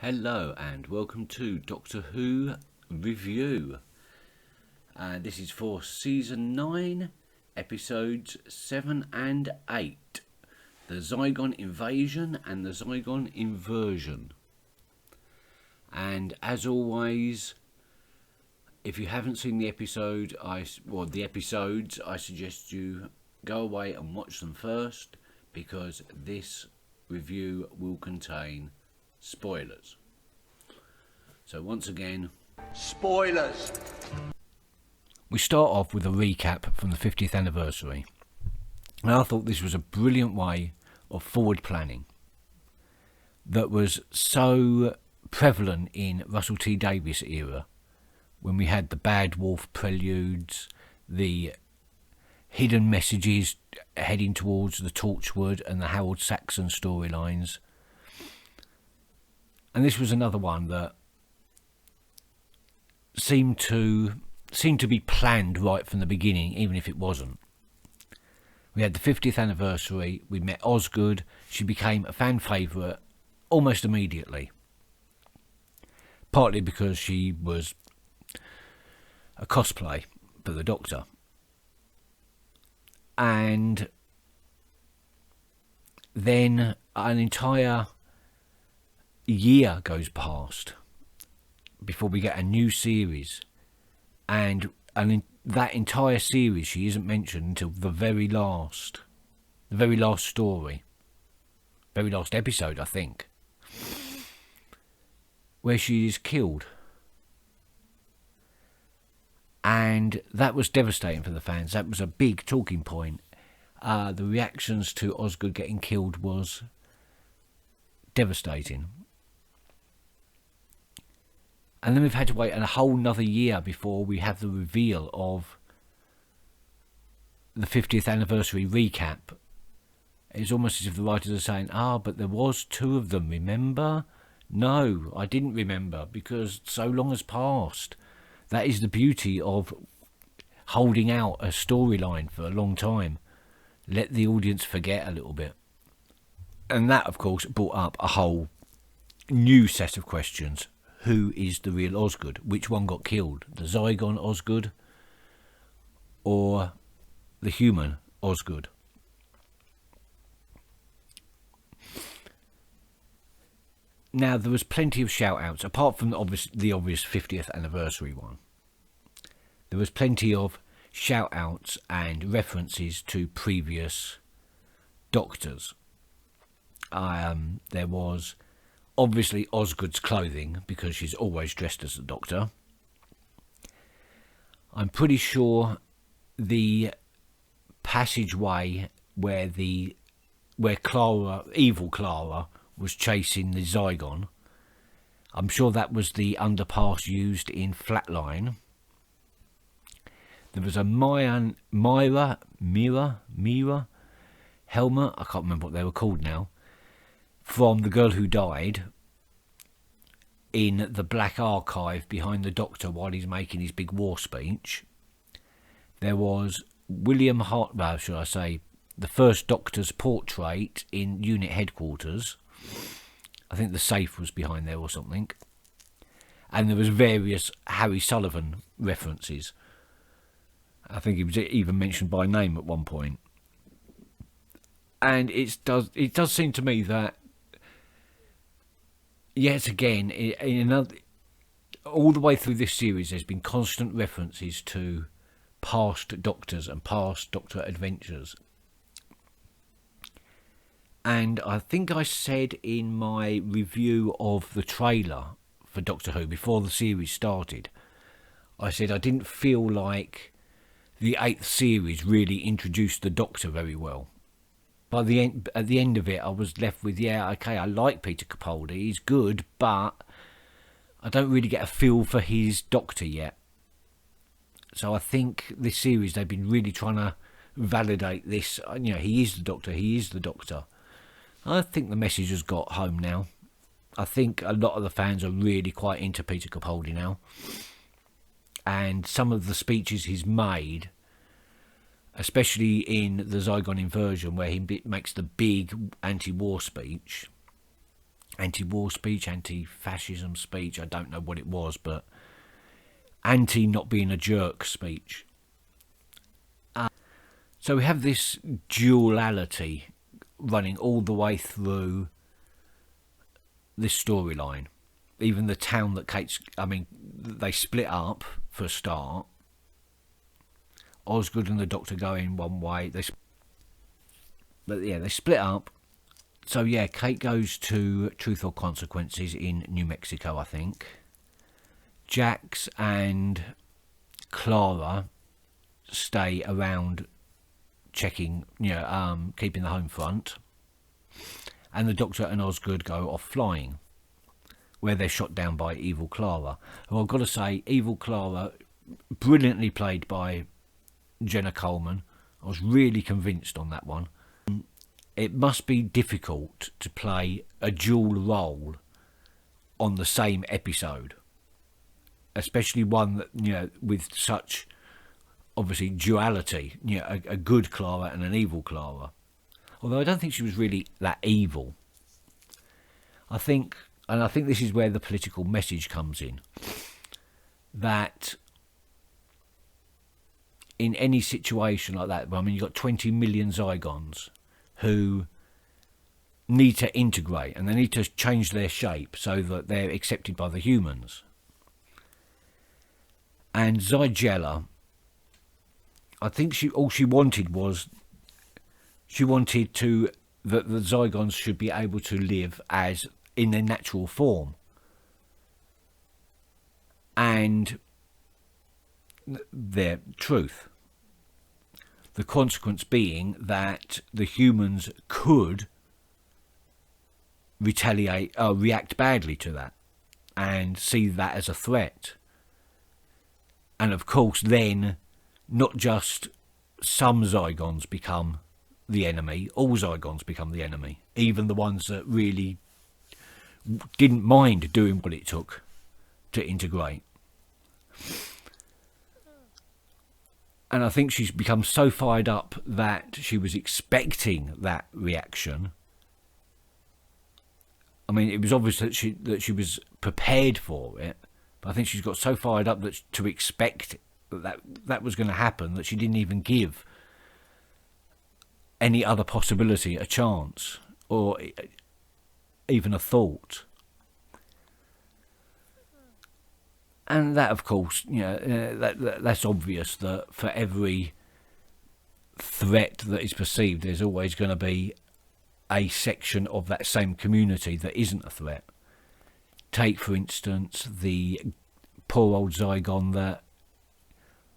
Hello and welcome to Doctor Who Review. This is for Season 9, Episodes 7 and 8. The Zygon Invasion and the Zygon Inversion. And as always, if you haven't seen the episodes, I suggest you go away and watch them first, because this review will contain spoilers. So once again, spoilers. We start off with a recap from the 50th anniversary. And I thought this was a brilliant way of forward planning that was so prevalent in Russell T Davies era, when we had the Bad Wolf preludes, the hidden messages heading towards the Torchwood and the Harold Saxon storylines. And this was another one that seemed to be planned right from the beginning, even if it wasn't. We had the 50th anniversary, we met Osgood, she became a fan favourite almost immediately. Partly because she was a cosplay for the Doctor. And then an entire year goes past before we get a new series, and in that entire series she isn't mentioned until the very last story, very last episode, I think, where she is killed. And that was devastating for the fans. That was a big talking point. The reactions to Osgood getting killed was devastating. And then we've had to wait a whole nother year before we have the reveal of the 50th anniversary recap. It's almost as if the writers are saying, but there was two of them, remember? No, I didn't remember, because so long has passed. That is the beauty of holding out a storyline for a long time. Let the audience forget a little bit. And that, of course, brought up a whole new set of questions. Who is the real Osgood? Which one got killed? The Zygon Osgood or the human Osgood? Now, there was plenty of shout-outs, apart from the obvious 50th anniversary one. There was plenty of shout-outs and references to previous Doctors. There was obviously Osgood's clothing, because she's always dressed as a Doctor. I'm pretty sure the passageway where Clara, evil Clara, was chasing the Zygon, I'm sure that was the underpass used in Flatline. There was a Mira helmet, I can't remember what they were called now, from The Girl Who Died, in the black archive behind the Doctor while he's making his big war speech. There was the first Doctor's portrait in unit headquarters. I think the safe was behind there or something. And there was various Harry Sullivan references. I think he was even mentioned by name at one point. And it does seem to me that, yet again, all the way through this series, there's been constant references to past Doctors and past Doctor adventures. And I think I said in my review of the trailer for Doctor Who before the series started, I said I didn't feel like the 8th series really introduced the Doctor very well. At the end of it, I was left with, I like Peter Capaldi, he's good, but I don't really get a feel for his Doctor yet. So I think this series, they've been really trying to validate this. He is the Doctor. I think the message has got home now. I think a lot of the fans are really quite into Peter Capaldi now. And some of the speeches he's made, especially in the Zygon Inversion, where he makes the big anti-war speech, anti-war speech, anti-fascism speech. I don't know what it was, but anti-not being a jerk speech. So we have this duality running all the way through this storyline. Even the town that they split up for a start. Osgood and the Doctor go in one way. They split up. So yeah, Kate goes to Truth or Consequences in New Mexico, I think. Jax and Clara stay around checking, keeping the home front. And the Doctor and Osgood go off flying, where they're shot down by Evil Clara. Who I've got to say, Evil Clara, brilliantly played by Jenna Coleman. I was really convinced on that one. It must be difficult to play a dual role on the same episode, especially one that, with such obviously duality, a good Clara and an evil Clara. Although I don't think she was really that evil. I think this is where the political message comes in, that in any situation like that, you've got 20 million Zygons who need to integrate, and they need to change their shape so that they're accepted by the humans. And Zygella, I think all she wanted was, that the Zygons should be able to live as in their natural form, and their truth. The consequence being that the humans could react badly to that, and see that as a threat. And of course, then not just some Zygons become the enemy; all Zygons become the enemy, even the ones that really didn't mind doing what it took to integrate. And I think she's become so fired up that she was expecting that reaction. It was obvious that she was prepared for it, but I think she's got so fired up that to expect that was going to happen that she didn't even give any other possibility a chance or even a thought. And that, of course, that's obvious that for every threat that is perceived, there's always going to be a section of that same community that isn't a threat. Take, for instance, the poor old Zygon that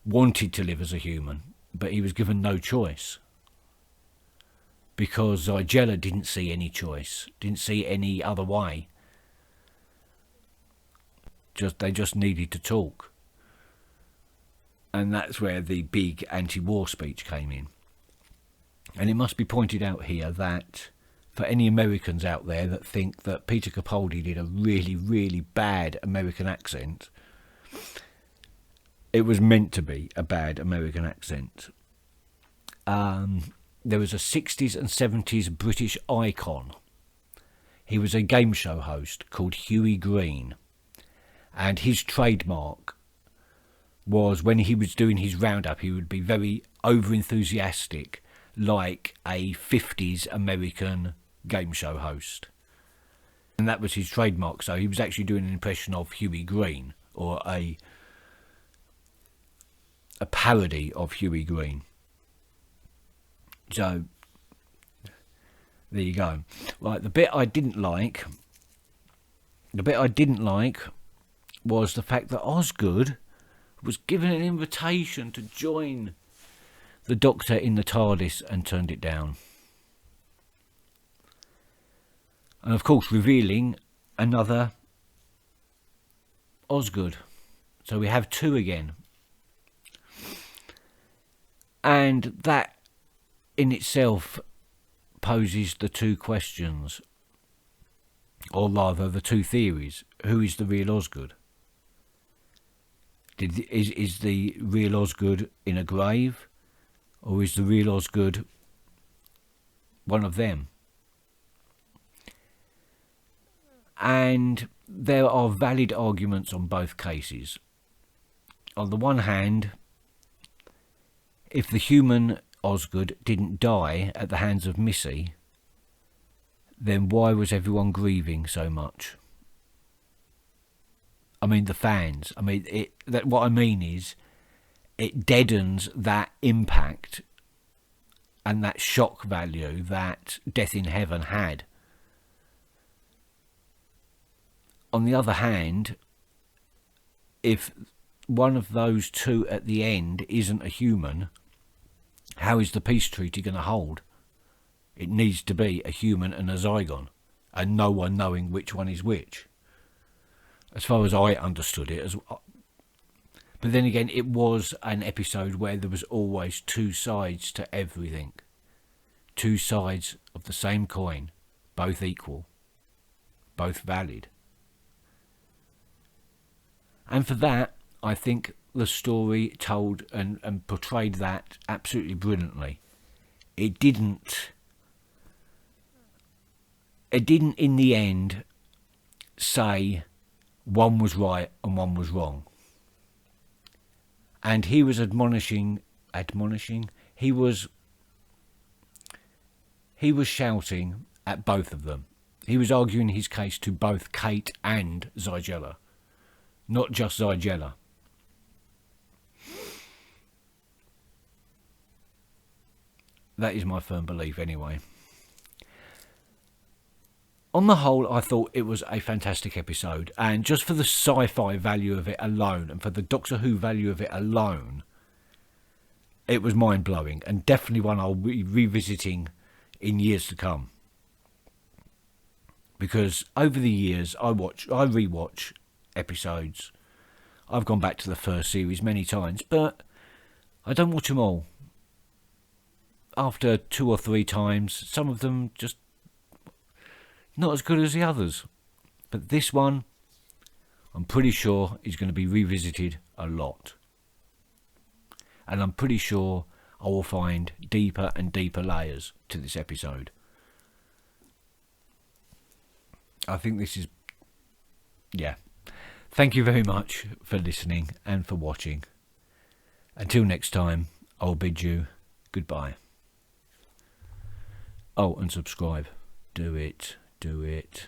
wanted to live as a human, but he was given no choice. Because Zygella didn't see any choice, didn't see any other way. They just needed to talk. And that's where the big anti-war speech came in. And it must be pointed out here that for any Americans out there that think that Peter Capaldi did a really, really bad American accent, it was meant to be a bad American accent. There was a 60s and 70s British icon. He was a game show host called Huey Green. And his trademark was, when he was doing his roundup, he would be very over-enthusiastic, like a 50s American game show host. And that was his trademark, so he was actually doing an impression of Huey Green, or a parody of Huey Green. So, there you go. Right, the bit I didn't like was the fact that Osgood was given an invitation to join the Doctor in the TARDIS and turned it down. And of course revealing another Osgood. So we have two again. And that in itself poses the two questions, or rather the two theories. Who is the real Osgood? Is the real Osgood in a grave, or is the real Osgood one of them? And there are valid arguments on both cases. On the one hand, if the human Osgood didn't die at the hands of Missy, then why was everyone grieving so much? I mean, the fans. I mean, what I mean is, it deadens that impact and that shock value that Death in Heaven had. On the other hand, if one of those two at the end isn't a human, how is the peace treaty going to hold? It needs to be a human and a Zygon, and no one knowing which one is which. As far as I understood it. But then again, it was an episode where there was always two sides to everything. Two sides of the same coin, both equal, both valid. And for that, I think the story told and portrayed that absolutely brilliantly. It didn't in the end say one was right and one was wrong. And he was admonishing, he was shouting at both of them. He was arguing his case to both Kate and Zygella, not just Zygella. That is my firm belief anyway. On the whole, I thought it was a fantastic episode, and just for the sci-fi value of it alone, and for the Doctor Who value of it alone, it was mind-blowing, and definitely one I'll be revisiting in years to come. Because over the years, I rewatch episodes. I've gone back to the first series many times, but I don't watch them all. After 2 or 3 times, some of them just not as good as the others. But this one, I'm pretty sure, is going to be revisited a lot. And I'm pretty sure I will find deeper and deeper layers to this episode. I think this is... yeah. Thank you very much for listening and for watching. Until next time, I'll bid you goodbye. Oh, and subscribe. Do it. Do it.